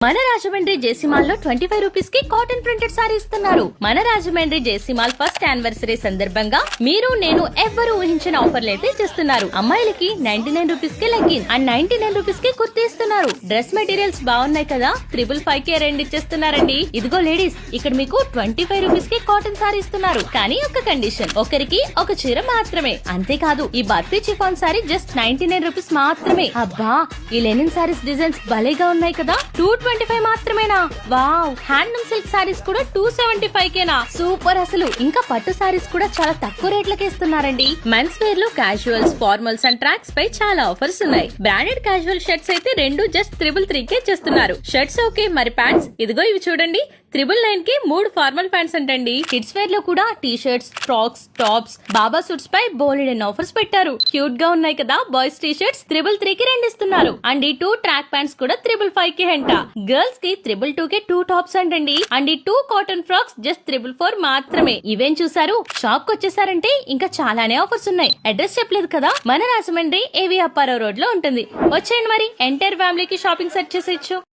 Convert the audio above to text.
మన రాజమండ్రి జేసీమాల్ లో 25 రూపీస్ కి కాటన్ ప్రింటెడ్ సారీ ఇస్తున్నారు. మన రాజమండ్రి జేసీమాల్ ఫస్ట్ యానివర్సరీ సందర్భంగా మీరు నేను ఎవ్వరు ఊహించిన ఆఫర్లు అయితే చేస్తున్నారు. అమ్మాయిలకి 99 రూపీస్ కి లెగ్గిన్ అండ్ 99 రూపీస్ కి కుర్తీ ఇస్తున్నారు. డ్రెస్ మెటీరియల్స్ బాగున్నాయి కదా, 555 కి 2 ఇచ్చేస్తున్నారండి. ఇదిగో లేడీస్, ఇక్కడ మీకు 25 రూపీస్ కి కాటన్ సారీ ఇస్తున్నారు. కానీ ఒక కండిషన్, ఒకరికి ఒక చీర మాత్రమే. అంతేకాదు, ఈ barfi chiffon sorry just 99 rupees మాత్రమే. అబ్బా, ఈ లెనిన్ సారీస్ డిజైన్స్ భలేగా ఉన్నాయి కదా, 225 మాత్రమేనా? వావ్, హ్యాండ్లూమ్ సిల్క్ సారీస్ కూడా 275 కేనా? సూపర్ అసలు. ఇంకా పట్టు సారీస్ కూడా చాలా తక్కువ రేట్లకి ఇస్తున్నారండి. మెన్స్ వేర్ లో క్యాజువల్స్, ఫార్మల్స్ అండ్ ట్రాక్స్ పై చాలా ఆఫర్స్ ఉన్నాయి. బ్రాండెడ్ క్యాజువల్ షర్ట్స్ అయితే 2 జస్ట్ 333 కే చేస్తున్నారు. షర్ట్స్ ఓకే, మరి ప్యాంట్స్ ఇదిగో ఇవి చూడండి, 999 కి 3 ఫార్మల్ ప్యాంట్స్ అంటండి. కిడ్స్ వేర్ లో కూడా టీ షర్ట్స్, ఫ్రాక్స్, టాప్స్, బాబా సూట్స్ పై బోలెడెన్ ఆఫర్స్ పెట్టారు. క్యూట్ గా ఉన్నాయి కదా. బాయ్స్ టీ షర్ట్స్ 333 కి 2 ఇస్తున్నారు. అండ్ ఈ 2 ట్రాక్ ప్యాంట్స్ కూడా 555 కి అంట. గర్ల్స్ కి 222 కి 2 టాప్స్ అంటండి. అండ్ ఈ 2 కాటన్ ఫ్రాక్స్ జస్ట్ 444 మాత్రమే. ఇవేం చూసారు, షాప్ కి వచ్చేసారంటే ఇంకా చాలానే ఆఫర్స్ ఉన్నాయి. అడ్రస్ చెప్పలేదు కదా, మన రాజమండ్రి ఏవి అప్పారావు రోడ్ లో ఉంటుంది. వచ్చేయండి మరి, ఎంటైర్ ఫ్యామిలీకి షాపింగ్ సెట్ చేసేయచ్చు.